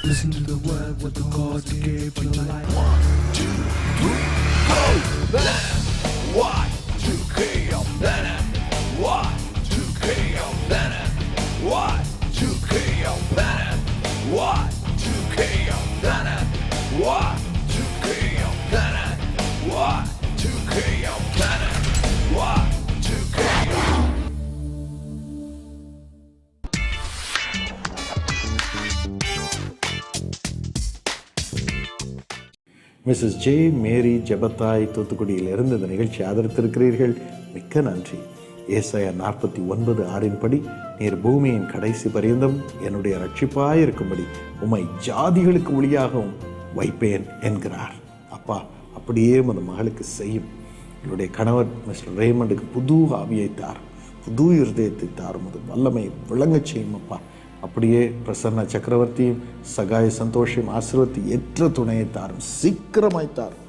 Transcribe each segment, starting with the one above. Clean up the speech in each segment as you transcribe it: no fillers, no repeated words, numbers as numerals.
Listen to the word what the gods gave you life. 1, 2, 3, go! Venom! 1, 2, KO Venom! 1, 2, KO Venom! 1, 2, KO Venom! 1, 2, KO Venom! 1, 2, KO Venom! 1, 2, KO Venom! 1, 2, KO. Mrs J மேரி ஜெபத்தாய் தூத்துக்குடியிலிருந்து இந்த நிகழ்ச்சி ஆதரித்திருக்கிறீர்கள். மிக்க நன்றி. ஏசாயா 49:6 படி, நீர் பூமியின் கடைசி பரியந்தம் என்னுடைய ரட்சிப்பாயிருக்கும்படி உம்மை ஜாதிகளுக்கு ஒளியாகவும் வைப்பேன் என்கிறார். அப்பா, அப்படியே உமது மகளுக்கு செய்யும். என்னுடைய கணவர் மிஸ்டர் ரேமண்டுக்கு புது ஆவியை தாரும், புது இருதயத்தை தாரும், அது வல்லமை விளங்கச் செய்யும். அப்பா, அப்படியே பிரசன்ன சக்கரவர்த்தியும் சகாய சந்தோஷம் ஆசீர்வதி ஏற்ற துணையை தாரும், சீக்கிரமாய் தாரும்,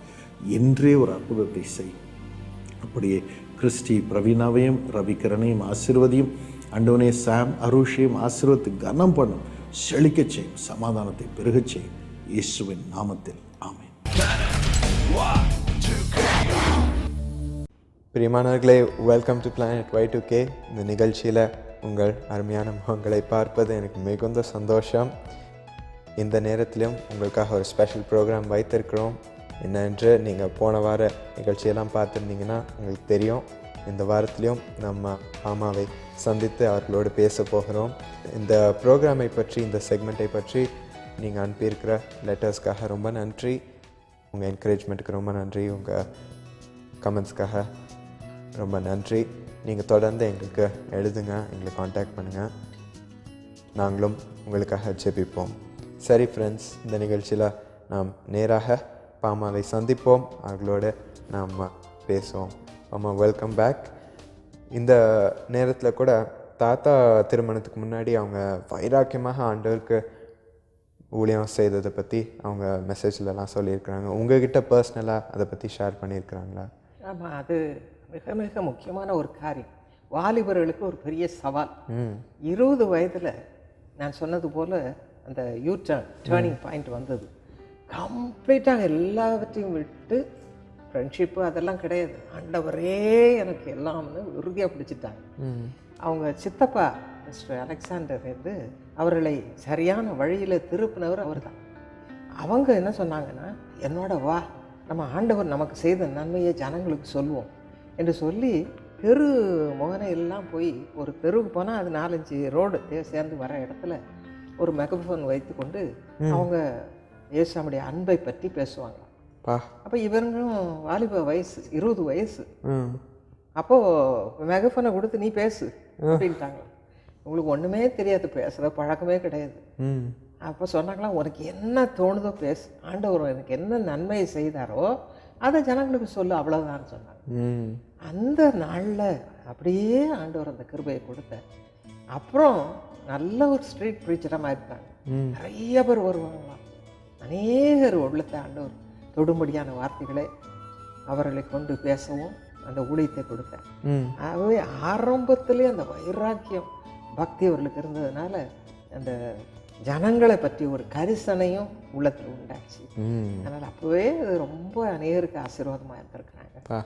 என்றே ஒரு அற்புதத்தை செய்யும். அப்படியே கிறிஸ்டி பிரவீனாவையும் ரவிகரனையும் ஆசீர்வதியும். அண்டோனே சாம் அருஷையும் ஆசீர்வத்து கனம் பண்ணும், செழிக்கச் செய்யும், சமாதானத்தை பெருகச் செய்யும். இயேசுவின் நாமத்தில் ஆமென். பிரியமானவர்களே, வெல்கம் டு பிளானட் Y2K. இந்த நிகழ்ச்சியில் உங்கள் அருமையான முகங்களை பார்ப்பது எனக்கு மிகுந்த சந்தோஷம். இந்த நேரத்திலும் உங்களுக்காக ஒரு ஸ்பெஷல் ப்ரோக்ராம் வைத்திருக்கிறோம். என்னென்று நீங்கள் போன வார நிகழ்ச்சியெல்லாம் பார்த்துருந்தீங்கன்னா உங்களுக்கு தெரியும். இந்த வாரத்திலையும் நம்ம அம்மாவை சந்தித்து அவர்களோடு பேச போகிறோம். இந்த ப்ரோக்ராமை பற்றி, இந்த செக்மெண்ட்டை பற்றி நீங்கள் அனுப்பியிருக்கிற லெட்டர்ஸ்க்காக ரொம்ப நன்றி. உங்கள் என்கரேஜ்மெண்ட்டுக்கு ரொம்ப நன்றி. உங்கள் கமெண்ட்ஸ்க்காக ரொம்ப நன்றி. நீங்கள் தொடர்ந்து எங்களுக்கு எழுதுங்க, எங்களை காண்டாக்ட் பண்ணுங்கள். நாங்களும் உங்களுக்காக ஜெபிப்போம். சரி ஃப்ரெண்ட்ஸ், இந்த நிகழ்ச்சியில் நாம் நேராக பாமாவை சந்திப்போம், அவர்களோடு நாம் பேசுவோம். Bama, welcome back. இந்த நேரத்தில் கூட தாத்தா திருமணத்துக்கு முன்னாடி அவங்க வைராக்கியமாக ஆண்டவருக்கு ஊழியம் செய்ததை பற்றி அவங்க மெசேஜ்லலாம் சொல்லியிருக்கிறாங்க. உங்ககிட்ட பர்சனலாக அதை பற்றி ஷேர் பண்ணியிருக்கிறாங்களா? ஆமாம், அது மிக மிக முக்கியமான ஒரு காரியம். வாலிபர்களுக்கு ஒரு பெரிய சவால். 20 வயதில் நான் சொன்னது போல் அந்த டேர்னிங் பாயிண்ட் வந்தது. கம்ப்ளீட்டாக எல்லாவற்றையும் விட்டு ஃப்ரெண்ட்ஷிப்பு அதெல்லாம் கிடையாது, ஆண்டவரே எனக்கு எல்லாம்னு உறுதியாக பிடிச்சிட்டாங்க. அவங்க சித்தப்பா மிஸ்டர் அலெக்சாண்டர் வந்து அவர்களை சரியான வழியில் திருப்பினவர் அவர் தான். அவங்க என்ன சொன்னாங்கன்னா, என்னோட வா, நம்ம ஆண்டவர் நமக்கு செய்த நன்மையை ஜனங்களுக்கு சொல்லுவோம் என்று சொல்லி தெரு முகனை எல்லாம் போய், ஒரு தெருவுக்கு போனால் அது 4-5 ரோடு சேர்ந்து வர இடத்துல ஒரு மெகஃபோன் வைத்து கொண்டு அவங்க இயேசுவுடைய அன்பை பற்றி பேசுவாங்க. அப்போ இவங்களும் வாலிப வயசு, 20 வயசு. அப்போது மெகஃபோனை கொடுத்து நீ பேசு அப்படின்ட்டாங்க. உங்களுக்கு ஒன்றுமே தெரியாது, பேசுகிற பழக்கமே கிடையாது. அப்போ சொன்னாங்களா, உனக்கு என்ன தோணுதோ பேசு, ஆண்டவர் எனக்கு என்ன நன்மையை செய்தாரோ அதை ஜனங்களுக்கு சொல்லு, அவ்வளோதான் சொன்னாங்க. அந்த நாளில் அப்படியே ஆண்டவர் அந்த கிருபையை கொடுத்தார். அப்புறம் நல்ல ஒரு ஸ்ட்ரீட் ப்ரீச்சராக இருக்காங்க. நிறைய பேர் வருவாங்களாம். அநேகர் உள்ளத்தை ஆண்டவர் தொடும்படியான வார்த்தைகளை அவர்களை கொண்டு பேசவும் அந்த ஊழியத்தை கொடுத்தார். ஆகவே ஆரம்பத்திலே அந்த வைராக்கியம் பக்தி அவர்களுக்கு இருந்ததுனால அந்த ஜனங்களை பற்றி ஒரு கரிசனையும் உள்ளத்தில் உண்டாச்சு. அதனால் அப்போவே அது ரொம்ப அநேகருக்கு ஆசீர்வாதமாக இருந்திருக்கிறாங்க.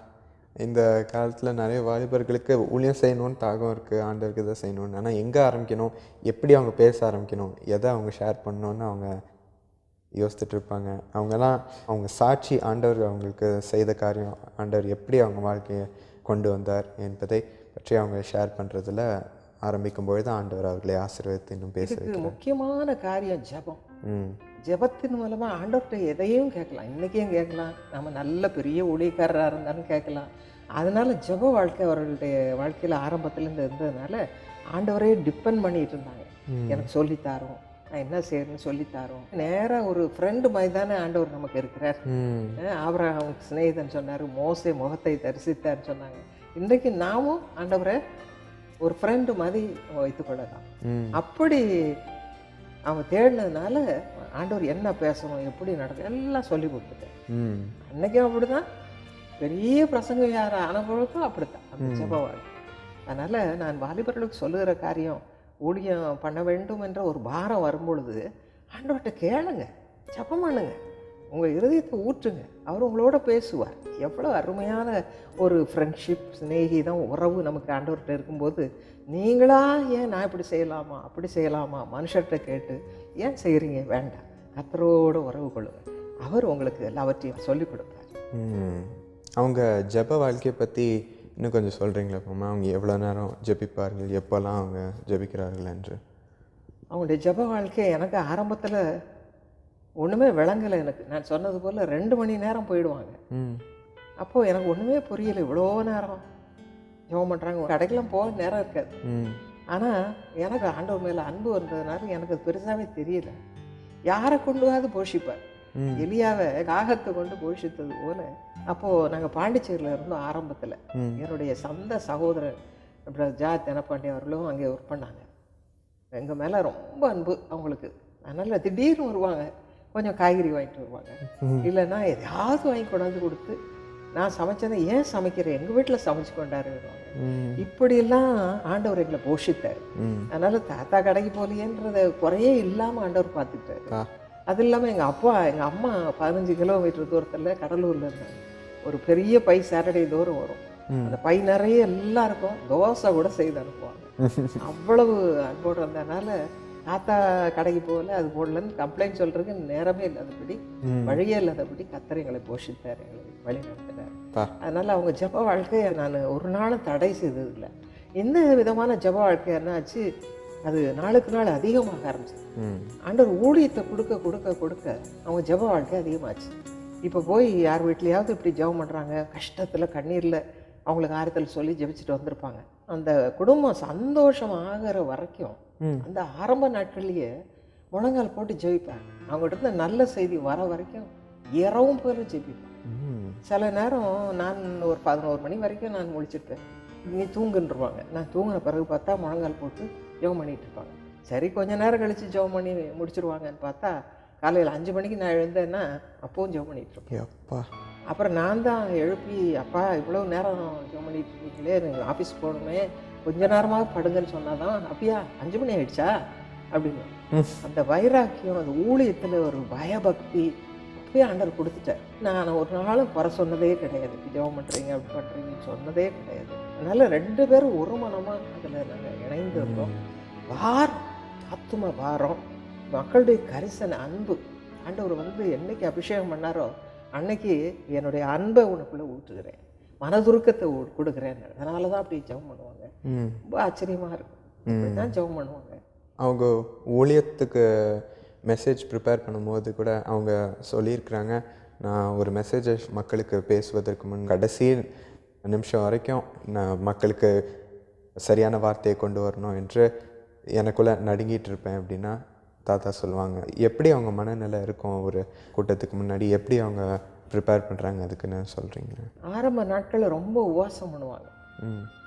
இந்த காலத்தில் நிறைய வாலிபர்களுக்கு ஊழியம் செய்யணும்னு தாகம் இருக்குது, ஆண்டவருக்கு இதை செய்யணும்னு. ஆனால் எங்கே ஆரம்பிக்கணும், எப்படி அவங்க பேச ஆரம்பிக்கணும், எதை அவங்க ஷேர் பண்ணணுன்னு அவங்க யோசிச்சுட்டு இருப்பாங்க. அவங்கெல்லாம் அவங்க சாட்சி, ஆண்டவர் அவங்களுக்கு செய்த காரியம், ஆண்டவர் எப்படி அவங்க வாழ்க்கையை கொண்டு வந்தார் என்பதை பற்றி அவங்க ஷேர் பண்ணுறதுல ஆரம்பிக்கும்பொழுது ஆண்டவர் அவர்களை ஆசீர்வதித்து இன்னும் பேசுறது. முக்கியமான காரியம் ஜெபம். ஜெபத்தின் மூலமாக ஆண்டவர்கிட்ட எதையும் கேட்கலாம், இன்றைக்கையும் கேட்கலாம், நம்ம நல்ல பெரிய ஊழியக்காரராக இருந்தாலும் கேட்கலாம். அதனால் ஜெப வாழ்க்கை அவர்களுடைய வாழ்க்கையில் ஆரம்பத்துலேருந்து இருந்ததுனால ஆண்டவரே டிபெண்ட் பண்ணிகிட்டு இருந்தாங்க. எனக்கு சொல்லித்தாரோம், நான் என்ன செய்யணும்னு சொல்லித்தாரோம். நேராக ஒரு ஃப்ரெண்டு மாதிரி தானே ஆண்டவர் நமக்கு இருக்கிறார். ஆபிரகாம் சிநேகிதன் சொன்னார், மோசே முகத்தை தரிசித்தார்னு சொன்னாங்க. இன்றைக்கு நாமும் ஆண்டவரை ஒரு ஃப்ரெண்டு மாதிரி வைத்துக்கொள்ளலாம். அப்படி அவங்க தேடினதுனால ஆண்டவர் என்ன பேசணும், எப்படி நடக்கும் எல்லாம் சொல்லி கொடுத்துட்டேன். அன்னைக்கும் அப்படிதான், பெரிய பிரசங்க யார் அனுபவத்தும் அப்படித்தான் அந்த ஜெபவாள். அதனால் நான் வாலிபர்களுக்கு சொல்லுகிற காரியம், ஊழியம் பண்ண வேண்டும் என்ற ஒரு பாரம் வரும்பொழுது ஆண்டவர்கிட்ட கேளுங்க, ஜெபம் பண்ணுங்க, உங்கள் இருதயத்தை ஊற்றுங்க, அவர் உங்களோட பேசுவார். எவ்வளோ அருமையான ஒரு ஃப்ரெண்ட்ஷிப், சிநேகிதம், உறவு நமக்கு ஆண்டவர்கிட்ட இருக்கும்போது, நீங்களா ஏன் நான் இப்படி செய்யலாமா அப்படி செய்யலாமா மனுஷர்கிட்ட கேட்டு ஏன் செய்கிறீங்க? வேண்டாம், கர்த்தரோட உறவு கொள்ளுங்க, அவர் உங்களுக்கு எல்லாவற்றையும் சொல்லிக் கொடுப்பார். அவங்க ஜெப வாழ்க்கையை பற்றி இன்னும் கொஞ்சம் சொல்கிறீங்களா மாமா? அவங்க எவ்வளோ நேரம் ஜெபிப்பார்கள், எப்போல்லாம் அவங்க ஜெபிக்கிறார்கள் என்று? அவங்களுடைய ஜெப வாழ்க்கை எனக்கு ஆரம்பத்தில் ஒன்றுமே விளங்கலை. எனக்கு நான் சொன்னது போல் 2 மணி நேரம் போயிடுவாங்க. அப்போது எனக்கு ஒன்றுமே புரியலை, இவ்வளோ நேரம் ஜெபம் பண்ணுறாங்க. கடைக்கெல்லாம் போக நேரம் இருக்காது. ஆனால் எனக்கு ஆண்டவர் மேலே அன்பு வந்ததுனால எனக்கு அது பெருசாகவே தெரியல. யாரை கொண்டுவாது போஷிப்பார். எலியாவை காகத்தை கொண்டு போஷித்தது போல. அப்போது நாங்கள் பாண்டிச்சேரியில் இருந்தோம் ஆரம்பத்தில். என்னுடைய சொந்த சகோதரர் ஜா தெனப்பாண்டி அவர்களும் அங்கே ஒர்க் பண்ணாங்க. எங்கள் மேலே ரொம்ப அன்பு அவங்களுக்கு. அதனால் திடீர்னு வருவாங்க, கொஞ்சம் காய்கறி வாங்கிட்டு வருவாங்க, இல்லைன்னா எதையாவது வாங்கி கொண்டாந்து கொடுத்து, நான் சமைச்சதை ஏன் சமைக்கிறேன், எங்கள் வீட்டில் சமைச்சு கொண்டாரு வருவாங்க. இப்படியெல்லாம் ஆண்டவர் எங்களை போஷித்தார். அதனால் தாத்தா கடைக்கு போலியன்றத குறையே இல்லாமல் ஆண்டவர் பார்த்துக்கிட்டாரு. அது இல்லாமல் எங்கள் அம்மா 15 கிலோமீட்டர் தூரத்தில் கடலூரில் இருந்தாங்க. ஒரு பெரிய பை சாட்டர்டே தூரம் வரும். அந்த பை நிறைய எல்லாருக்கும் தோசை கூட செய்து அனுப்புவாங்க. அவ்வளவு அன்போடு இருந்ததுனால தாத்தா கடைக்கு போகல, அது போடலன்னு கம்ப்ளைண்ட் சொல்றதுக்கு நேரமே இல்லாதபடி, வழியே இல்லாதபடி கர்த்தர் எங்களை போஷித்தார், எங்களை வழி நடத்தினார். அதனால அவங்க ஜெப வாழ்க்கையை நான் ஒரு நாளும் தடை செய்ததில்லை. இந்த விதமான ஜெப வாழ்க்கை என்னாச்சு, அது நாளுக்கு நாள் அதிகமாக ஆரம்பிச்சு. ஆண்டவர் ஊழியத்தை கொடுக்க கொடுக்க கொடுக்க அவங்க ஜெப வாழ்க்கை அதிகமாச்சு. இப்போ போய் யார் வீட்லையாவது இப்படி ஜெபம் பண்ணுறாங்க, கஷ்டத்தில் கண்ணீரில் அவங்களுக்கு ஆறுதல் சொல்லி ஜெபிச்சுட்டு வந்திருப்பாங்க. அந்த குடும்பம் சந்தோஷம் ஆகிற வரைக்கும், அந்த ஆரம்ப நாட்கள்லேயே முழங்கால் போட்டு ஜெபிப்பாங்க. அவங்ககிட்ட இருந்த நல்ல செய்தி வர வரைக்கும் இரவும் போல ஜெபிப்பாங்க. சில நேரம் நான் ஒரு 11 மணி வரைக்கும் நான் முழிச்சிருப்பேன். நீ தூங்குன்றுவாங்க. நான் தூங்கின பிறகு பார்த்தா முழங்கால் போட்டு ஜெபம் பண்ணிகிட்டு இருப்பாங்க. சரி கொஞ்ச நேரம் கழித்து ஜெபம் பண்ணி முடிச்சிருவாங்கன்னு பார்த்தா காலையில் 5 மணிக்கு நான் எழுந்தேன்னா அப்பவும் ஜெபம் பண்ணிகிட்டு இருப்பேன். அப்பா அப்புறம் நான் தான் எழுப்பி, அப்பா இவ்வளோ நேரம் ஜெபம் பண்ணிட்டு இருக்கீங்களே, நீங்கள் ஆஃபீஸ் போகணுமே, கொஞ்ச நேரமாக படுங்கன்னு சொன்னால் தான், அப்படியா 5 மணி ஆகிடுச்சா அப்படின்னு. அந்த வைராக்கியம், அந்த ஊழியத்தில் ஒரு பயபக்தி அப்பயே ஆண்டவர் கொடுத்துட்டேன். நான் ஒரு நாளும் குறை சொன்னதே கிடையாது. ஜெபம் பண்ணுறீங்க அப்படி பண்ணுறீங்கன்னு சொன்னதே கிடையாது. அதனால் 2 பேரும் ஒரு மனமாக அதில் நாங்கள் இணைந்து இருந்தோம். வாரம் ஆத்தும வாரம் மக்களுடைய கரிசன அன்பு, ஆண்டவர் என்னைக்கு அபிஷேகம் பண்ணாரோ அன்னைக்கு என்னுடைய அன்பை உனக்குள்ளே ஊற்றுகிறேன், மனதுருக்கத்தை கொடுக்குறேன். அதனால தான் அப்படி ஜெபம் பண்ணுவாங்க. ரொம்ப ஆச்சரியமாக இருக்கும். தான் ஜெபம் பண்ணுவாங்க. அவங்க ஊழியத்துக்கு மெசேஜ் ப்ரிப்பேர் பண்ணும்போது கூட அவங்க சொல்லியிருக்கிறாங்க, நான் ஒரு மெசேஜை மக்களுக்கு பேசுவதற்கு முன் கடைசி நிமிஷம் வரைக்கும் நான் மக்களுக்கு சரியான வார்த்தையை கொண்டு வரணும் என்று எனக்குள்ளே நடுங்கிட்டு இருப்பேன் அப்படின்னா தாத்தா சொல்லுவாங்க. எப்படி அவங்க மனநிலை இருக்கும் ஒரு கூட்டத்துக்கு முன்னாடி, எப்படி அவங்க ப்ரிப்பேர் பண்ணுறாங்க அதுக்குன்னு சொல்கிறீங்க? ஆரம்ப நாட்களில் ரொம்ப உபவாசம் பண்ணுவாங்க.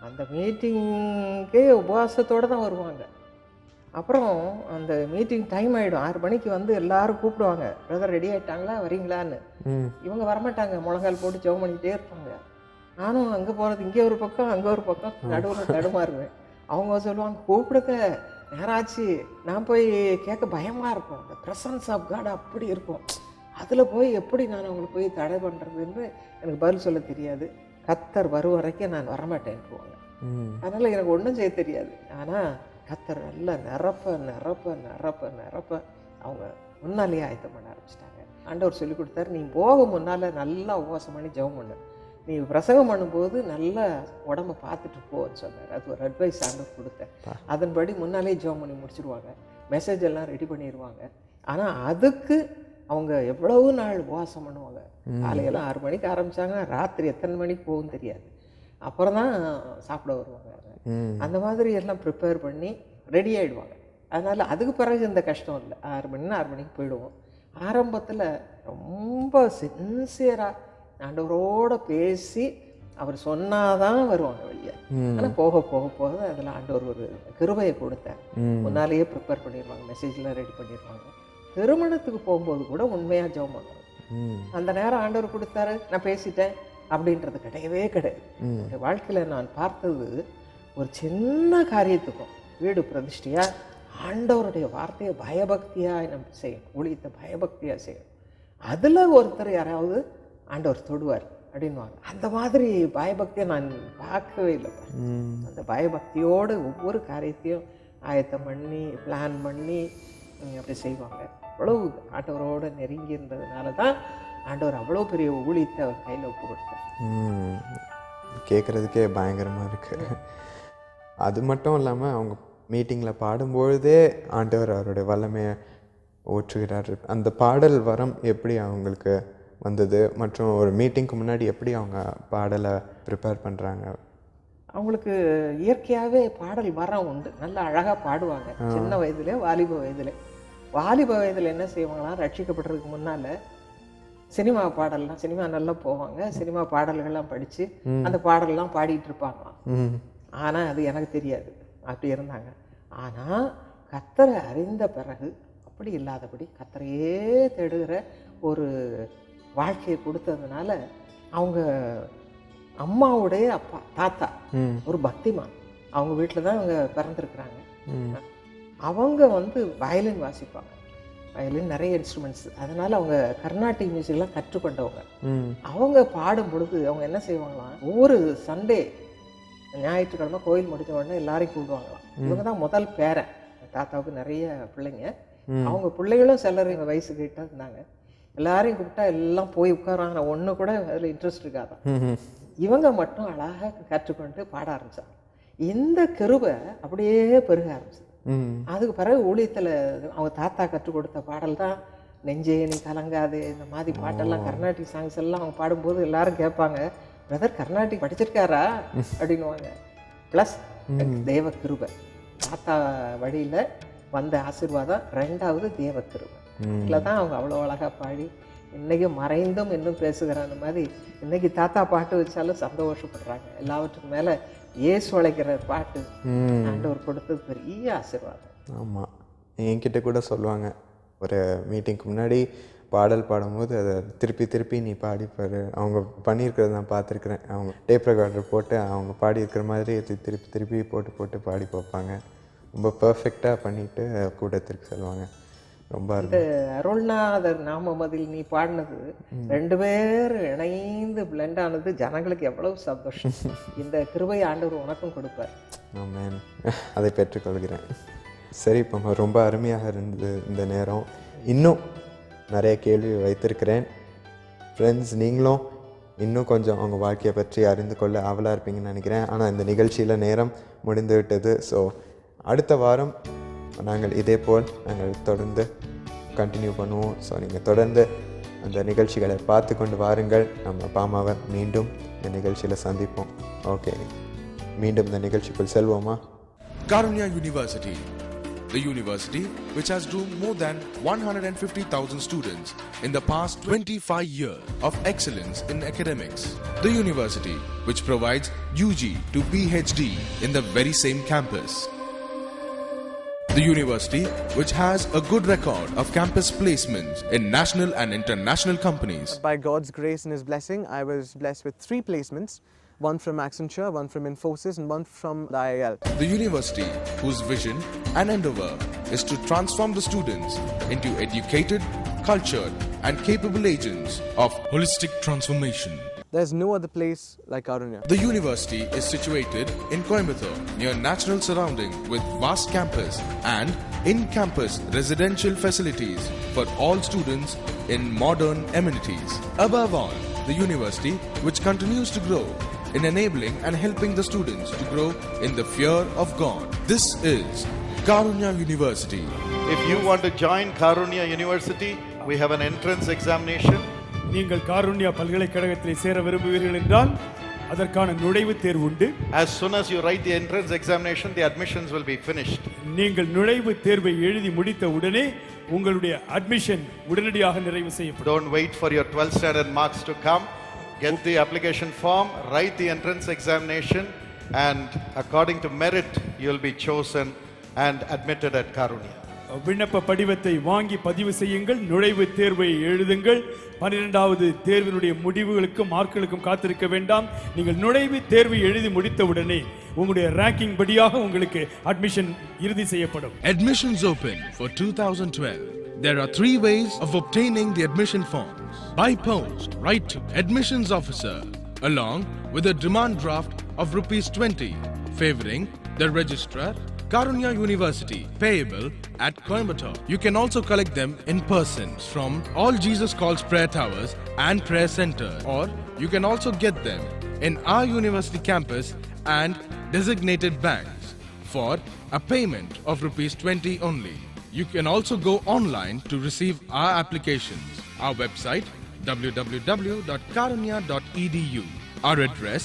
அந்த மீட்டிங்கே உபவாசத்தோடு தான் வருவாங்க. அப்புறம் அந்த மீட்டிங் டைம் ஆகிடும். 6 மணிக்கு எல்லாரும் கூப்பிடுவாங்க, பிரதர் ரெடி ஆகிட்டாங்களா வரீங்களான்னு. இவங்க வரமாட்டாங்க, முழங்கால் போட்டு ஜெபம் பண்ணிக்கிட்டே இருப்பாங்க. நானும் அங்கே போகிறது இங்கே ஒரு பக்கம் அங்கே ஒரு பக்கம் நடுவில் தடுமாறுவேன். அவங்க சொல்லுவாங்க, கூப்பிடுங்க நேராச்சு. நான் போய் கேட்க பயமாக இருக்கும். அந்த ப்ரெசன்ஸ் ஆஃப் காட் அப்படி இருக்கும். அதில் போய் எப்படி நான் அவங்களை போய் தடை பண்ணுறதுன்னு எனக்கு பதில் சொல்ல தெரியாது. கர்த்தர் வரும் வரைக்கும் நான் வரமாட்டேன்ட்டுருவாங்க. அதனால் எனக்கு ஒன்றும் செய்ய தெரியாது. ஆனால் கர்த்தர் நல்லா நிரப்ப நிரப்ப நிரப்ப நிரப்ப அவங்க முன்னாலேயே ஆயத்தம் பண்ண ஆரம்பிச்சிட்டாங்க. ஆண்டவர் சொல்லி கொடுத்தாரு, நீ போக முன்னால் நல்லா உபவாசம் பண்ணி ஜெபம் பண்ணு, நீ பிரசங்கம் பண்ணும்போது நல்லா உடம்பை பார்த்துட்டு போன்னு சொன்னார். அது ஒரு அட்வைஸ் ஆண்டவர் கொடுத்தேன். அதன்படி முன்னாலே ஜெபம் பண்ணி முடிச்சிருவாங்க, மெசேஜ் எல்லாம் ரெடி பண்ணிடுவாங்க. ஆனால் அதுக்கு அவங்க எவ்வளவு நாள் உபவாசம் பண்ணுவாங்க. காலையெல்லாம் 6 மணிக்கு ஆரம்பித்தாங்கன்னா ராத்திரி எத்தனை மணிக்கு போகும் தெரியாது. அப்புறம் தான் சாப்பிட வருவாங்க. அந்த மாதிரி எல்லாம் ப்ரிப்பேர் பண்ணி ரெடி ஆகிடுவாங்க. அதனால் அதுக்கு பிறகு இந்த கஷ்டம் இல்லை. 6 மணிக்கு போயிடுவோம். ஆரம்பத்தில் ரொம்ப சின்சியராக ஆண்டவரோடு பேசி அவர் சொன்னாதான் வருவாங்க வெளியே. ஆனால் போக போக போக அதில் ஆண்டவர் ஒரு கிருபையை கொடுத்தார். முன்னாலேயே ப்ரிப்பேர் பண்ணிடுவாங்க, மெசேஜ்லாம் ரெடி பண்ணிடுவாங்க. திருமணத்துக்கு போகும்போது கூட உண்மையாக ஜெபம் பண்ணுவாங்க. அந்த நேரம் ஆண்டவர் கொடுத்தாரு, நான் பேசிட்டேன் அப்படின்றது கிடையவே கிடையாது. என்னுடைய வாழ்க்கையில் நான் பார்த்தது ஒரு சின்ன காரியத்துக்கும், வீடு பிரதிஷ்டையா ஆண்டவருடைய வார்த்தையை பயபக்தியாக நம்ம செய்யணும், ஊழியத்தை பயபக்தியாக செய்யணும். அதில் ஒருத்தர் யாராவது ஆண்டவர் தொடுவார் அப்படின்வாங்க. அந்த மாதிரி பயபக்தியை நான் பார்க்கவே இல்லைப்பா. அந்த பயபக்தியோடு ஒவ்வொரு காரியத்தையும் ஆயத்தம் பண்ணி பிளான் பண்ணி அப்படி செய்வாங்க. அவ்வளவு ஆண்டவரோடு நெருங்கி இருந்ததுனால தான் ஆண்டவர் அவ்வளோ பெரிய ஊழியத்தை அவர் கையில் ஒப்பு கொடுத்தார். கேட்குறதுக்கே பயங்கரமாக இருக்குது. அது மட்டும் இல்லாமல் அவங்க மீட்டிங்கில் பாடும்பொழுதே ஆண்டவர் அவருடைய வல்லமையை ஊற்றுகிறார். அந்த பாடல் வரம் எப்படி அவங்களுக்கு வந்தது மற்றும் ஒரு மீட்டிங்க்கு முன்னாடி எப்படி அவங்க பாடலை ப்ரிப்பேர் பண்ணுறாங்க? அவங்களுக்கு இயற்கையாகவே பாடல் வரம் உண்டு, நல்லா அழகாக பாடுவாங்க. சின்ன வயதில் வாலிப வயதில் என்ன செய்வாங்களாம், ரட்சிக்கப்படுறதுக்கு முன்னால் சினிமா பாடல்லாம், சினிமா நல்லா போவாங்க, சினிமா பாடல்கள்லாம் படித்து அந்த பாடல்லாம் பாடிட்டு இருப்பாங்களாம். ஆனால் அது எனக்கு தெரியாது, அப்படி இருந்தாங்க. ஆனால் கர்த்தரை அறிந்த பிறகு அப்படி இல்லாதபடி கர்த்தரையே தேடுகிற ஒரு வாழ்க்கையை கொடுத்ததுனால அவங்க அம்மாவுடைய அப்பா தாத்தா ஒரு பக்திமான், அவங்க வீட்டில் தான் அவங்க பிறந்திருக்கிறாங்க. அவங்க வயலின் வாசிப்பாங்க, வயலின் நிறைய இன்ஸ்ட்ருமெண்ட்ஸ். அதனால் அவங்க கர்நாடிக் மியூசிக்லாம் கற்றுக்கொண்டவங்க. அவங்க பாடும் பொழுது அவங்க என்ன செய்வாங்களாம், ஒவ்வொரு சண்டே ஞாயிற்றுக்கிழமை கோயில் முடிஞ்ச உடனே எல்லாரையும் கூப்பிடுவாங்களாம். இவங்க தான் முதல் பேரன், தாத்தாவுக்கு நிறைய பிள்ளைங்க. அவங்க பிள்ளைகளும் சிலர் எங்கள் வயசு கிட்ட இருந்தாங்க. எல்லாரையும் கூப்பிட்டா எல்லாம் போய் உட்காராங்க, ஒன்று கூட அதில் இன்ட்ரெஸ்ட் இருக்காதான். இவங்க மட்டும் அழகாக கற்றுக்கொண்டு பாட ஆரம்பித்தாங்க. இந்த கிருபை அப்படியே பெருக ஆரம்பிச்சது. அதுக்கு பிறகு ஊழியத்தில் அவங்க தாத்தா கற்றுக் கொடுத்த பாடல் தான் நெஞ்சே நீ கலங்காது, இந்த மாதிரி பாட்டெல்லாம் கர்நாடிக் சாங்ஸ் எல்லாம் அவங்க பாடும்போது எல்லாரும் கேட்பாங்க, பிரதர் கர்நாடிக் படிச்சிருக்காரா அப்படின்வாங்க. ப்ளஸ் தேவ கிருபை, தாத்தா வழியில் வந்த ஆசீர்வாதம். ரெண்டாவது தேவ கிருபை. இதில் தான் அவங்க அவ்வளோ அழகாக பாடி இன்றைக்கி மறைந்தும் இன்னும் பேசுகிறாங்க மாதிரி இன்றைக்கி தாத்தா பாட்டு வச்சாலும் சந்தோஷப்படுறாங்க. எல்லாவற்றுக்கும் மேலே ஏசு உழைக்கிற பாட்டு ஆண்டவர் கொடுத்தது பெரிய ஆசீர்வாதம். ஆமாம், என்கிட்ட கூட சொல்லுவாங்க, ஒரு மீட்டிங்க்கு முன்னாடி பாடல் பாடும்போது அதை திருப்பி நீ பாடிப்பார். அவங்க பண்ணியிருக்கிறத நான் பார்த்துருக்குறேன். அவங்க டேப் ரெக்கார்டர் போட்டு அவங்க பாடியிருக்கிற மாதிரி திருப்பி போட்டு பாடி பார்ப்பாங்க. ரொம்ப பர்ஃபெக்டாக பண்ணிவிட்டு கூட்டத்திற்கு சொல்லுவாங்க. ரொம்ப இந்த அருள்நாதர் நாமமதில் நீ பாடினது 2 பேர் இணைந்து பிளெண்ட் ஆனது ஜனங்களுக்கு எவ்வளவு சந்தோஷம். இந்த கிருபை ஆண்டவர் உனக்கும் கொடுப்பார். ஆமென், அதை பெற்றுக்கொள்கிறேன். சரி, இப்போ ரொம்ப அருமையாக இருந்தது இந்த நேரம். இன்னும் நிறைய கேள்வி வைத்திருக்கிறேன். ஃப்ரெண்ட்ஸ், நீங்களும் இன்னும் கொஞ்சம் அவங்க வாழ்க்கையை பற்றி அறிந்து கொள்ள ஆவலாக இருப்பீங்கன்னு நினைக்கிறேன். ஆனால் இந்த நிகழ்ச்சியில் நேரம் முடிந்து விட்டது. ஸோ அடுத்த வாரம் நாங்கள் இதே போல் தொடர்ந்து கண்டினியூ பண்ணுவோம். ஸோ நீங்கள் தொடர்ந்து அந்த நிகழ்ச்சிகளை பார்த்து கொண்டு வாருங்கள். நம்ம பாமாவை மீண்டும் இந்த நிகழ்ச்சியில் சந்திப்போம். ஓகே, மீண்டும் இந்த நிகழ்ச்சிக்குள் செல்வோமா? Karunya University, the university which has groomed more than 150,000 students in the past 25 years of excellence in academics. The university which provides UG to PhD in the very same campus. The university which has a good record of campus placements in national and international companies. By God's grace and His blessing, I was blessed with 3 placements. One from Accenture, one from Infosys, and one from the IIL. The university whose vision and endeavor is to transform the students into educated, cultured, and capable agents of holistic transformation. There's no other place like Karunya. The university is situated in Coimbatore, near natural surrounding with vast campus and in-campus residential facilities for all students in modern amenities. Above all, the university which continues to grow in enabling and helping the students to grow in the fear of God. This is Karunya University. If you want to join Karunya University, we have an entrance examination. நீங்கள் காருண்யா பல்கலைக்கழகத்தில் சேர விரும்புவீர்கள் என்றால் அதற்கான நுழைவுத் தேர்வு உண்டு. As soon as you write the entrance examination, the admissions will be finished. நீங்கள் நுழைவுத் தேர்வை எழுதி முடித்த உடனே உங்களுடைய அட்மிஷன் உடனடியாக நிறைவு செய்யப்படும். Don't wait for your 12th standard marks to come. Get the application form, write the entrance examination, and according to merit, you will be chosen and admitted at Karunya. விண்ணப்ப படிவத்தை வாங்கி பதிவு செய்யுங்கள். நுழைவுத் தேர்வை எழுதுங்கள். 12வது தேர்வினுடைய முடிவுகளுக்கும் மார்க்குகளுக்கும் காத்திருக்க வேண்டாம். நீங்கள் நுழைவுத் தேர்வை எழுதி முடித்தவுடனே உங்களுடைய ரேங்கிங் படியாக உங்களுக்கு அட்மிஷன் இறுதி செய்யப்படும். Admissions open for 2012. There are 3 ways of obtaining the admission forms. By post, write to admissions officer along with a demand draft of ₹20 favoring the registrar, Karunya University, payable at Coimbatore. You can also collect them in person from all Jesus Calls prayer towers and prayer centers, or you can also get them in our university campus and designated banks for a payment of ₹20 only. You can also go online to receive our applications. Our website www.karunya.edu. Our address,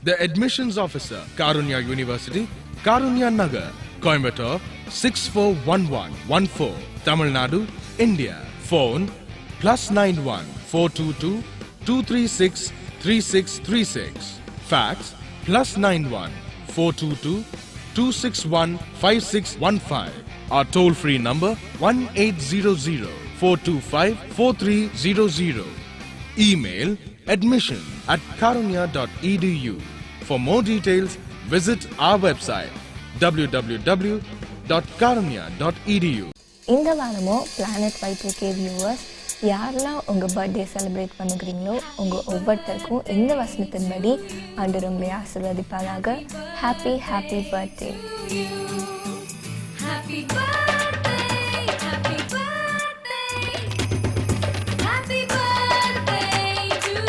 the Admissions Officer, Karunya University, Karunya Nagar, Coimbatore 641114, Tamil Nadu, India. Phone +91 422 236 3636. Fax +91 422 261 5615. Our toll-free number 1800 425 4300. Email admission@karunya.edu. For more details, visit our website www.karunya.edu. இந்த வாரமோ planet Y2K viewers யாரெல்லாம் உங்கள் birthday celebrate பண்ணுகிறீங்களோ உங்கள் ஒவ்வொருத்தருக்கும் இந்த வசனத்தின்படி ஆண்டவர் உங்களை ஆசீர்வதிப்பாராக. Happy happy birthday. Happy birthday, happy birthday, happy birthday to you,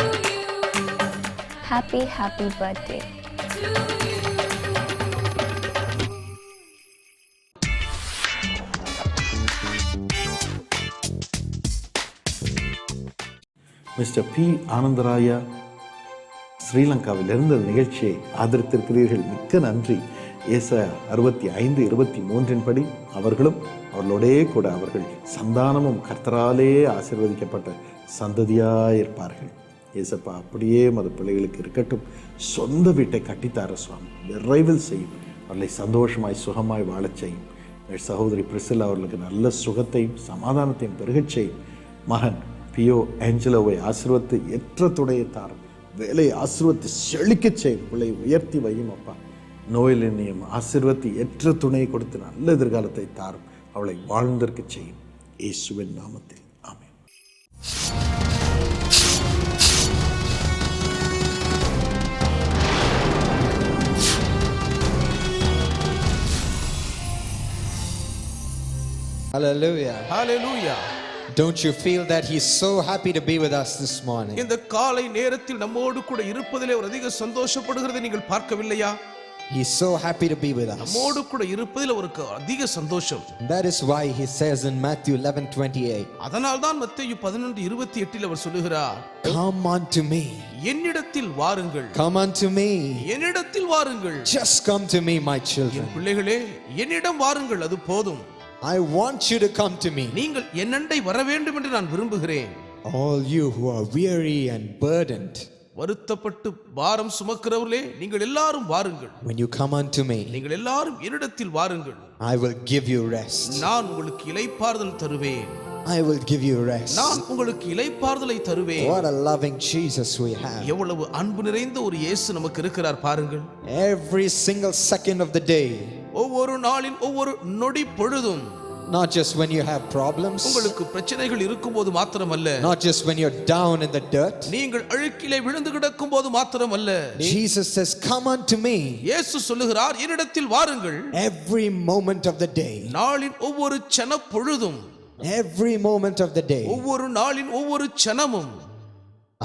happy happy birthday. to you. Mister P Anandaraya ஸ்ரீலங்காவிலிருந்து இந்த நிகழ்ச்சியை ஆதரித்திருக்கிறீர்கள். மிக்க நன்றி. ஏசாயா 65:23 படி அவர்களும் அவர்களோடே கூட அவர்கள் சந்தானமும் கர்த்தராலே ஆசீர்வதிக்கப்பட்ட சந்ததியாயிருப்பார்கள். ஏசப்பா அப்படியே மத பிள்ளைகளுக்கு இருக்கட்டும். சொந்த வீட்டை கட்டித்தார சுவாமி, விரைவில் செய்யும். அவர்களை சந்தோஷமாய் சுகமாய் வாழச் செய்யும். சகோதரி பிரிசில் அவர்களுக்கு நல்ல சுகத்தையும் சமாதானத்தையும் பெருகச் செய்யும். மகன் பியோ ஏஞ்சலோவை ஆசீர்வத்து ஏற்ற துணையை தாரும். வேலை ஆசீர்வத்து செழிக்கச் செய்யும். பிள்ளை உயர்த்தி வையும் அப்பா. நோயில் என்னையும் ஆசீர்வத்து ஏற்ற துணையை கொடுத்து நல்ல எதிர்காலத்தை தாரும். அவளை வாழ்ந்திருக்க செய்யும். இயேசுவின் நாமத்தில் ஆமென். Hallelujah. Hallelujah. Don't you feel that he's so happy to be with us this morning? இந்த காலை நேரத்தில் நம்மோடு கூட இருப்பதிலே ஒரு அதிக சந்தோஷப்படுகிறதை நீங்கள் பார்க்கவில்லையா? He's so happy to be with us. நம்மோடு கூட இருப்பதில் ஒரு அதிக சந்தோஷம். That is why he says in Matthew 11:28. அதனால் தான் மத்தேயு 11:28 அவர் சொல்லுகிறார், Come unto me. என்னிடத்தில் வாருங்கள். Come unto me. என்னிடத்தில் வாருங்கள். Just come to me, my children. என் பிள்ளைகளே, என்னிடம் வாருங்கள், அது போதும். I want you to come to me. நீங்கள் என்னண்டை வர வேண்டும் என்று நான் விரும்புகிறேன். All you who are weary and burdened. வருத்தப்பட்டு பாரம் சுமக்கிறவர்களே, நீங்கள் எல்லாரும் வாருங்கள். When you come unto me, நீங்கள் எல்லாரும் என்னிடத்தில் வாருங்கள். I will give you rest. நான் உங்களுக்கு இளைப்பாறுதல் தருவேன். I will give you rest. நான் உங்களுக்கு இளைப்பாறுதலை தருவேன். What a loving Jesus we have. எவ்வளவு அன்பு நிறைந்த ஒரு இயேசு நமக்கு இருக்கிறார் பாருங்கள். Every single second of the day. ஒவ்வொரு நாளின் ஒவ்வொரு நொடி பொழுதும். Not just when you have problems. உங்களுக்கு பிரச்சனைகள் இருக்கும்போது மாத்திரமல்ல. Not just when you're down in the dirt. நீங்கள் அழுக்கிலே விழுந்து கிடக்கும்போது மாத்திரமல்ல. Jesus says, "Come unto me." இயேசு சொல்லுகிறார், என்னிடத்தில் வாருங்கள். Every moment of the day. நாளின் ஒவ்வொரு க்ஷண பொழுதும். Every moment of the day. ஒவ்வொரு நாளின் ஒவ்வொரு க்ஷணமும்.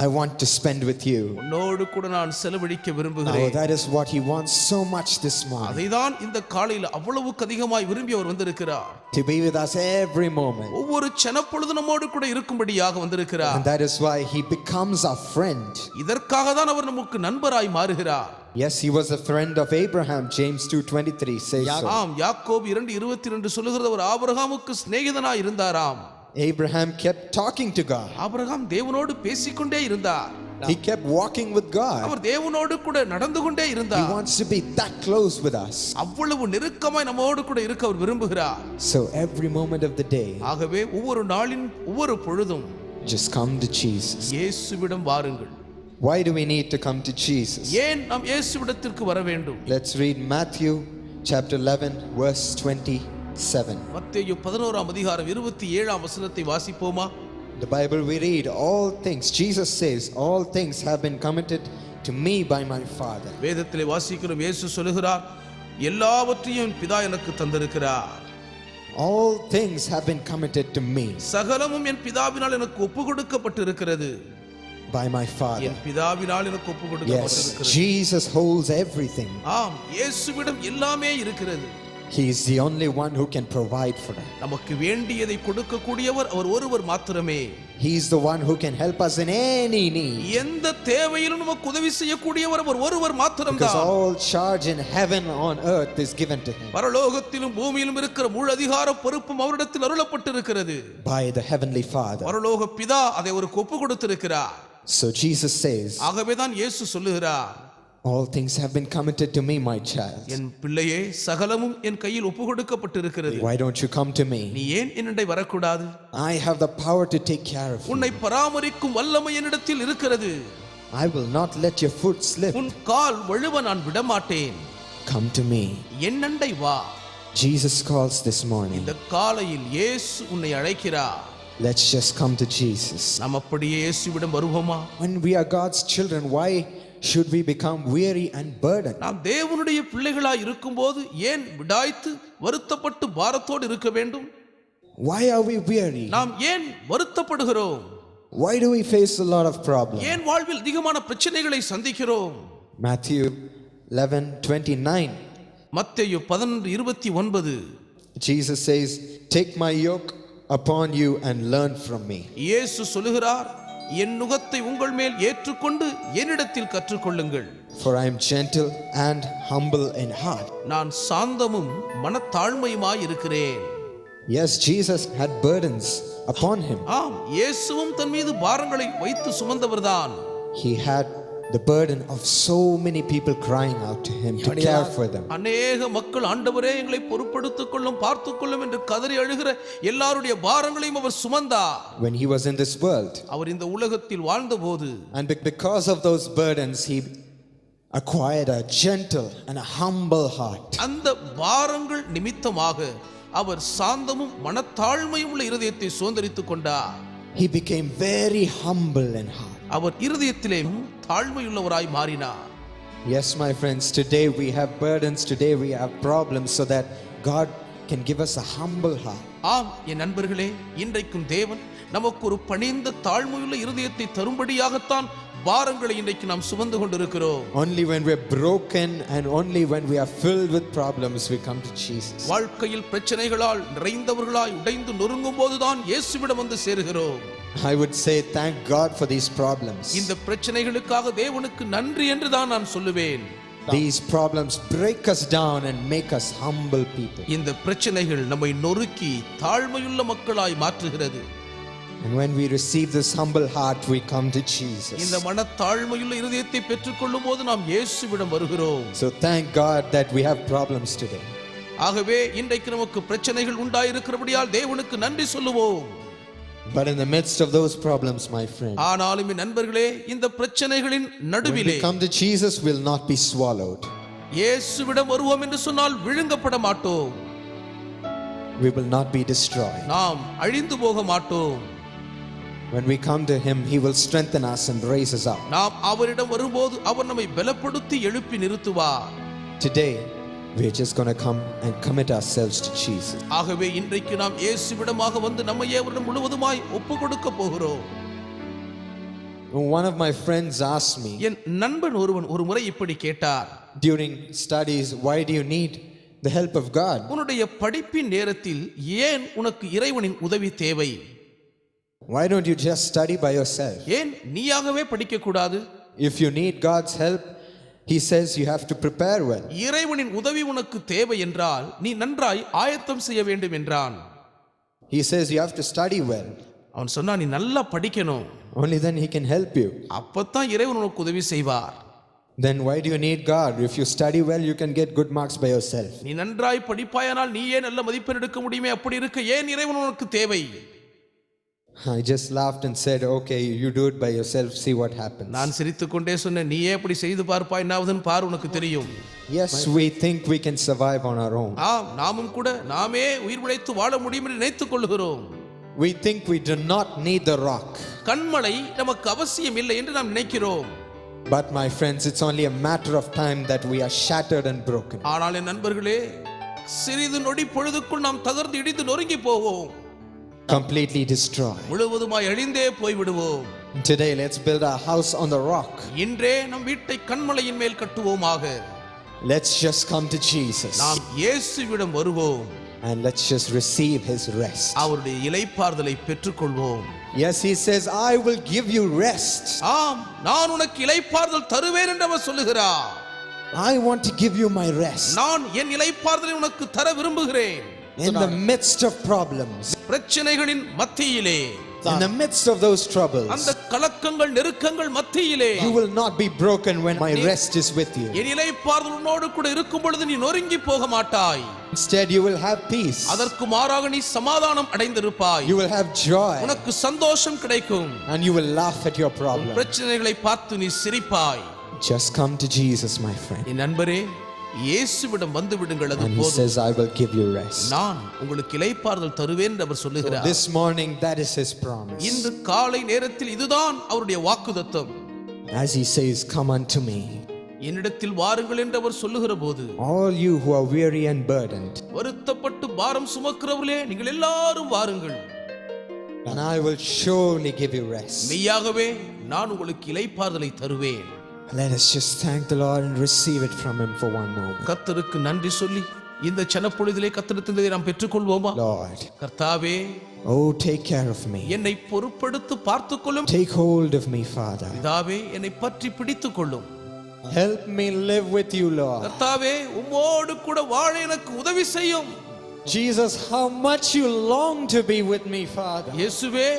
I want to spend with you. உன்னோடு கூட நான் செலவழிக்க விரும்புகிறேன். Oh, that is what he wants so much this morning. அதைதான் இந்த காலையில் அவ்வளவுக்கு அதிகமாய் விரும்பி அவர் வந்திருக்கிறார். To be with us every moment. ஒவ்வொரு க்ஷண பொழுது நம்மோடு கூட இருக்கும்படியாக வந்திருக்கிறார். And that is why he becomes our friend. இதற்காக தான் அவர் நமக்கு நண்பராய் மாறுகிறார். Yes, he was a friend of Abraham. James 2:23 says so. ஆம், யாக்கோபு 2:22 சொல்லுகிறது, அவர் ஆபிரகாமுக்கு சிநேகிதனாய் இருந்தாராம். Abraham kept talking to God. Abraham தேவனோடு பேசிக்கொண்டே இருந்தார். He kept walking with God. அவர் தேவனோடு கூட நடந்து கொண்டே He இருந்தார். wants to be that close with us. அவ்வளவு நெருக்கமாய் நம்மோடு கூட இருக்க அவர் விரும்புகிறார். So every moment of the day, ஆகவே ஒவ்வொரு நாளின் ஒவ்வொரு பொழுதும் just come to Jesus. இயேசுவிடம் வாருங்கள். Why do we need to come to Jesus? ஏன் நாம் இயேசுவிடத்திற்கு வர வேண்டும்? Let's read Matthew chapter 11 verse 27. மத்தேயு 11ஆம் அதிகாரம் 27ஆம் வசனத்தை வாசிப்போமா? The Bible we read, all things, Jesus says, all things have been committed to me by my Father. வேதத்திலே வாசிக்கிறோம், இயேசு சொல்லுகிறார், எல்லாவற்றையும் என் பிதா எனக்கு தந்திருக்கிறார். All things have been committed to me சகலமும் என் பிதாவினால் எனக்கு ஒப்பு கொடுக்கப்பட்டிருக்கிறது. by my Father. என் பிதாவினால் எனக்கு ஒப்பு Yes, கொடுக்கப்பட்டிருக்கிறது. Jesus holds everything. ஆம், இயேசுவிடம் எல்லாமே இருக்கிறது. He is the only one who can provide for us. நமக்கு வேண்டியதை கொடுக்கக்கூடியவர் அவர் ஒருவர் மாத்திரமே. He is the one who can help us in any need. எந்த தேவையிலும் நமக்கு உதவி செய்யக்கூடியவர் அவர் ஒருவர் Because மாத்திரம்தான். all charge in heaven on earth is given to him பரலோகத்திலும் பூமியிலும் இருக்கிற முழு அதிகார பொறுப்பும் அவரிடத்தில் அருளப்பட்டிருக்கிறது. by the heavenly Father. பரலோக பிதா அதை அவருக்கு ஒப்பு கொடுத்திருக்கிறார். So Jesus says, ஆகவேதான் இயேசு சொல்லுகிறார், all things have been committed to me, my child. என் பிள்ளையே, சகலமும் என் கையில் ஒப்பு கொடுக்கப்பட்டிருக்கிறது. Why don't you come to நீ me? ஏன் என்னிடை வரக்கூடாது? I have the power to take care of you. உன்னை பராமரிக்கும் வல்லமை என்னிடத்தில் இருக்கிறது. I will not let your foot slip. உன் கால் வழுவ நான் விடமாட்டேன். Come to me. என் அண்டை வா. Jesus calls this morning. இந்த காலையில் இயேசு உன்னை அழைக்கிறார். Let's just come to Jesus. நாம் அப்படியே இயேசுவிடம் வருவோமா? When we are God's children, why should we become weary and burdened? நாம் தேவனுடைய பிள்ளைகளாய் இருக்கும்போது ஏன் விடாய்த்து வருத்தப்பட்டு பாரத்தோடு இருக்க வேண்டும்? Why are we weary? நாம் ஏன் வருத்தப்படுகிறோம்? Why do we face a lot of problems? ஏன் வாழ்வில் அதிகமான பிரச்சனைகளை சந்திக்கிறோம்? Matthew 11:29. மத்தேயு 11:29. Jesus says, take my yoke upon you and learn from me. இயேசு சொல்லுகிறார், என் நுகத்தை உங்கள் மேல் ஏற்றுக்கொண்டு என்னிடத்தில் கற்றுக்கொள்ளுங்கள். For I am gentle and humble in heart. நான் சாந்தமும் மனத்தாழ்மையுமாய் இருக்கிறேன். Yes, Jesus had burdens upon him. ஆம், இயேசுவும் தன் மீது பாரங்களை வைத்து சுமந்தவர்தான். He had the burden of so many people crying out to him to care for them. அநேக மக்கள், ஆண்டவரே எங்களை பொறுப்படுத்திக் கொள்ளும், பார்த்துக் கொள்ளும் என்று கதறி அழுகிற எல்லாருடைய பாரங்களையும் அவர் சுமந்தார். When he was in this world, அவர் இந்த உலகத்தில் வாழ்ந்தபோது, and because of those burdens, he acquired a gentle and a humble heart. அந்த பாரங்கள் நிமித்தமாக அவர் சாந்தமும் மனத்தாழ்மையும் உள்ள இருதயத்தை சுதந்தரித்துக் கொண்டார். He became very humble in heart. அவர் இருதயத்திலே தாழ்மையுள்ளவராய் மாறினார். Yes, my friends, today we have burdens, today we have problems, so that God can give us a humble heart. ஆம், என் நண்பர்களே, இன்றைக்கும் தேவன் நமக்கு ஒரு பணிந்த தாழ்மையுள்ள இருதயத்தை தரும்படியாகத்தான் பாரங்களை இன்றைக்கு நாம் சுமந்து கொண்டிருக்கிறோம். Only when we're broken and only when we are filled with problems we come to Jesus. வாழ்க்கையில் பிரச்சனைகளால் நிறைந்தவர்களாய் உடைந்து நொறுங்கும் போதுதான் இயேசுவிடம் வந்து சேருகிறோம். I would say thank God for these problems. இந்த பிரச்சனைகளுக்காக தேவனுக்கு நன்றி என்று தான் நான் சொல்லுவேன். These problems break us down and make us humble people. இந்த பிரச்சனைகள் நம்மை நொறுக்கி தாழ்மையுள்ள மக்களாய் மாற்றுகிறது. And when we receive this humble heart, we come to Jesus. இந்த மனத்தாழ்மையுள்ள இருதயத்தை பெற்றுக்கொள்ளும் போது நாம் இயேசுவிடம் வருகிறோம். So thank God that we have problems today. ஆகவே இன்றைக்கு நமக்கு பிரச்சனைகள் உண்டாயிருக்கிறபடியால் தேவனுக்கு நன்றி சொல்லுவோம். But in the midst of those problems, my friend, ஆனாலும் என் நண்பர்களே, இந்த பிரச்சனைகளின் when நடுவிலே we come to Jesus, we'll not be swallowed. இயேசுவிடம் வருவோம் என்று சொன்னால் விழுங்கப்பட மாட்டோம். We will not be destroyed. நாம் அழிந்து போக மாட்டோம். When we come to Him, He will strengthen us and raise us up. நாம் அவரிடம் வரும்போது அவர் நம்மை பலப்படுத்தி எழுப்பி நிறுத்துவார். Today, we're just going to come and commit ourselves to Jesus. ஆகவே இன்றைக்கு நாம் இயேசுவிடமாக வந்து நம்மையே அவரிடம் முழுவதுமாய் ஒப்பு கொடுக்க போகிறோம். One of my friends asked me என் நண்பன் ஒருவன் ஒரு முறை இப்படி கேட்டார், during studies, why do you need the help of God? உன்னுடைய படிப்பின் நேரத்தில் ஏன் உனக்கு இறைவனின் உதவி தேவை? Why don't you just study by yourself? ஏன் நீயாகவே படிக்க கூடாது? If you need God's help, He says you have to prepare well. இறைவனின் உதவி உனக்கு தேவை என்றால் நீ நன்றாய் ஆயத்தம் செய்ய வேண்டும் என்றான். He says you have to study well. அவன் சொன்னா நீ நல்லா படிக்கணும், Only then He can help you. அப்பத்தான் இறைவன் உனக்கு உதவி செய்வார். Then why do you need God? If you study well, you can get good marks by yourself. நீ நன்றாய் படிப்பாயானால் நீயே நல்ல மதிப்பெண் எடுக்க முடியுமே, அப்படி இருக்க ஏன் இறைவன் உனக்கு தேவை? I just laughed and said, okay, you do it by yourself, see what happens. நான் சிரித்துக்கொண்டே சொன்னேன், நீயே அப்படி செய்து பார்ப்பா, என்னாவதுன்னு பார், உனக்கு தெரியும். Yes, we think we can survive on our own. நாமும் கூட நாமே உயிர் பிழைத்து வாழ முடியும் என்று நினைத்துக் கொள்கிறோம். We think we do not need the rock. கண்மலை நமக்கு அவசியம் இல்லை என்று நாம் நினைக்கிறோம். But my friends, it's only a matter of time that we are shattered and broken. ஆனால் என் நண்பர்களே, சிறிது நொடி பொழுதுக்குள் நாம் தகர்ந்து இடிந்து நொறுங்கி போவோம். Completely destroyed. முழுவதுமாய் அழிந்தே போய்விடுவோம். Today, let's build our house on the rock. இன்றே நம் வீட்டை கண்மலையின் மேல் கட்டுவோமாக. Let's just come to Jesus. நாம் இயேசுவிடம் வருவோம். And let's just receive His rest. அவருடைய இளைப்பாறுதலை பெற்றுக்கொள்வோம். Yes, He says, I will give you rest. ஆம், நான் உனக்கு இளைப்பாறுதல் தருவேன் என்று அவர் சொல்லுகிறார். I want to give you my rest. நான் என் இளைப்பாறுதலை உனக்கு தர விரும்புகிறேன். In the midst of problems, பிரச்சனைகளின் மத்தியிலே, in the midst of those troubles, அந்த கலக்கங்கள் நெருக்கங்கள் மத்தியிலே, you will not be broken when my rest is with you. என் இளைப்பாறுதல் உன்னோடு கூட இருக்கும் பொழுது நீ நொறுங்கி போக மாட்டாய். Instead, you will have peace. அதற்கு மாறாக நீ சமாதானம் அடைந்திருப்பாய். You will have joy. உனக்கு சந்தோஷம் கிடைக்கும். And you will laugh at your problem. பிரச்சனைகளை பார்த்து நீ சிரிப்பாய். Just come to Jesus, my friend. என் நண்பரே, இயேசுவிடம் வந்து விடுங்கள், அது And He போதும். says, I will give you rest. நான் உங்களுக்கு இளைப்பாறுதல் தருவேன் என்று அவர் சொல்லுகிறார். This morning, that is His promise. இன்று காலை நேரத்தில் இதுதான் அவருடைய வாக்குத்தத்தம். As He says, come unto me, என்னிடத்தில் வாருங்கள் என்று அவர் சொல்லுகிற போது, all you who are weary and burdened, வருத்தப்பட்டு பாரம் சுமக்கிறவர்களே, நீங்கள் எல்லாரும் வாருங்கள், and I will surely give you rest. மெய்யாகவே நான் உங்களுக்கு இளைப்பாறுதலை தருவேன். Let us just thank the Lord and receive it from Him for one moment. கர்த்தருக்கு நன்றி சொல்லி இந்த சனப்பொழுதிலே கர்த்தரிடத்திலிருந்து நாம் பெற்றுக்கொள்வோமா? Lord, கர்த்தாவே, oh, take care of me. என்னை பொறுப்படுத்து பார்த்துக்கொள்ளும். Take hold of me, Father. பிதாவே, என்னை பற்றி பிடித்துக் கொள்ளும். Help me live with you, Lord. கர்த்தாவே, உம்மோடு கூட வாழ எனக்கு உதவி செய்யும். Jesus, how much you long to be with me, Father. இயேசுவே,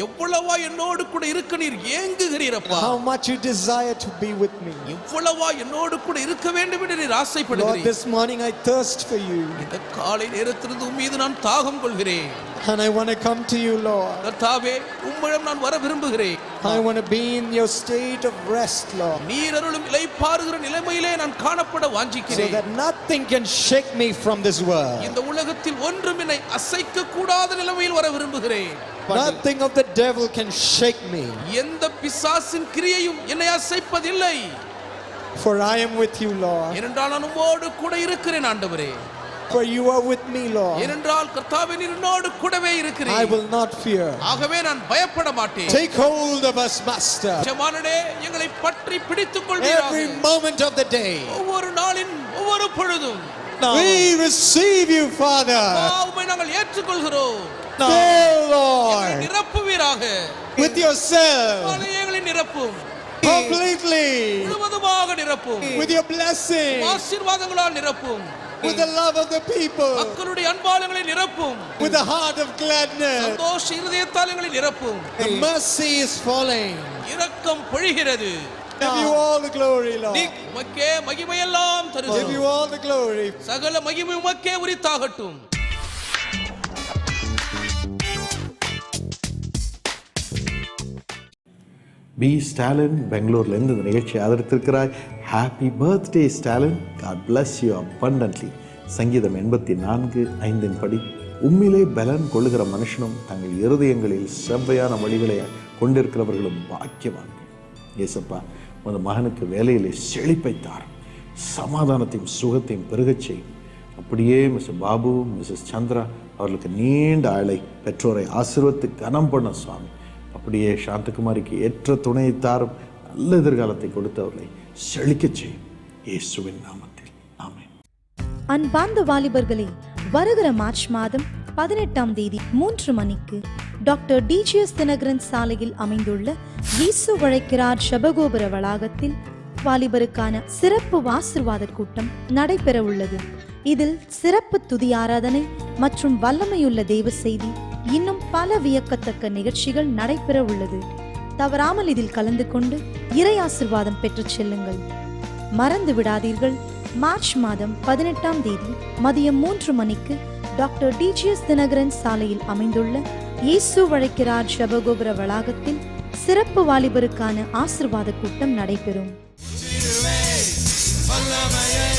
எவ்வளவா என்னோடு கூட இருக்க நீர் ஏங்குகிறீரப்பா. How much you desire to be with me. எவ்வளவா என்னோடு கூட இருக்க வேண்டும் என்று நீர் Lord, ஆசைப்படுகிறீர். this morning I thirst for you. இந்த காலை நேரத்திலிருந்து உம் மீது நான் தாகம் கொள்கிறேன். And I want to come to you, Lord. கர்த்தாவே, உம்மிடம் நான் வர விரும்புகிறேன். I want to be in your state of rest, Lord. நீர் அருளும் இளைப்பாறுகிற நிலைமையிலே நான் காணப்பட So வாஞ்சிக்கிறேன். that nothing can shake me from this world. இந்த உலகத்தில் ஒன்றும் என்னை அசைக்க கூடாத நிலைமையில் வர விரும்புகிறேன். Nothing of the devil can shake me. எந்த பிசாசின் கிரியையும் என்னை அசைப்பதில்லை. For I am with you, Lord. ஏனென்றால் நான் உம்மோடு கூட இருக்கிறேன் ஆண்டவரே. For you are with me, Lord. ஏனென்றால் கர்த்தாவே, நீர் என்னோடு கூடவே I இருக்கிறீர். will not fear. ஆகவே நான் பயப்பட மாட்டேன். Take hold of us, Master. எஜமானனே, எங்களை பற்றி பிடித்துக் கொள்வீராக. Every moment of the day. ஒவ்வொரு நாளின் ஒவ்வொரு பொழுதும் We receive you, Father. உம்மை நாங்கள் ஏற்றுக்கொள்கிறோம். Fill, எங்களை Lord, நிரப்புவீராக. with yourself. எங்களை நிரப்பும். Completely. முழுவதுமாக நிரப்பும். With your blessing. ஆசீர்வாதங்களால் நிரப்பும். With the love of the people. மக்களுடைய அன்பாளங்களை நிரப்பும். With the heart of gladness. சந்தோஷ இருதயத்தால் எங்களை நிரப்பும். The mercy is falling. இரக்கம் பொழிகிறது. Give you all the glory, Lord. உமக்கே மகிமையெல்லாம் Give தருகிறோம். you all the glory. சகல மகிமை உமக்கே உரித்தாகட்டும். பி ஸ்டாலின் பெங்களூர்லேருந்து இந்த நிகழ்ச்சியை ஆதரித்திருக்கிறாய். Happy birthday Stalin. God bless you abundantly. சங்கீதம் 84:5 படி, உம்மிலே பலன் கொள்ளுகிற மனுஷனும் தங்கள் இருதயங்களில் செவ்வையான வழிகளை கொண்டிருக்கிறவர்களும் பாக்கியவான்கள். ஏசப்பா, உமது மகனுக்கு வேலையிலே செழிப்பை தாரும், சமாதானத்தையும் சுகத்தையும் பெருகச் செய்யும். அப்படியே மிஸ்டர் பாபு, மிஸ்ஸஸ் சந்திரா அவர்களுக்கு நீண்ட ஆளை பெற்றோரை ஆசீர்வதித்து கனம் பண்ண சுவாமி. அப்படியே சாந்தகுமாரிக்கு ஏற்ற துணையை தாரும், நல்ல எதிர்காலத்தை கொடுத்தவர்களை செழிக்கச் செய்யும். இயேசுவின் நாமத்தில் ஆமென். அன்பார்ந்த வாலிபர்களே, வருகிற மார்ச் மாதம் 18ஆம் தேதி 3 மணிக்கு டாக்டர் டிஜிஎஸ் தினகரன் சாலையில் அமைந்துள்ள இயேசு உழைக்கிறார் ஜெபகோபுர வளாகத்தில் வாலிபருக்கான சிறப்பு ஆசீர்வாத கூட்டம் நடைபெற உள்ளது. இதில் சிறப்பு துதி ஆராதனை மற்றும் வல்லமையுள்ள தேவ செய்தி, இன்னும் பல வியக்கத்தக்க நிகழ்ச்சிகள் நடைபெற உள்ளது. தவறாமல் இதில் கலந்து கொண்டு இறை ஆசிர்வாதம் பெற்றுச் செல்லுங்கள். மறந்து விடாதீர்கள், மார்ச் மாதம் 18ஆம் தேதி மதியம் 3 மணிக்கு டாக்டர் டிஜிஎஸ் தினகரன் சாலையில் அமைந்துள்ள இயேசு வழைக்கிறார் ஜெபகோபுர வளாகத்தில் சிறப்பு வாலிபருக்கான ஆசிர்வாத கூட்டம் நடைபெறும். வல்லமையை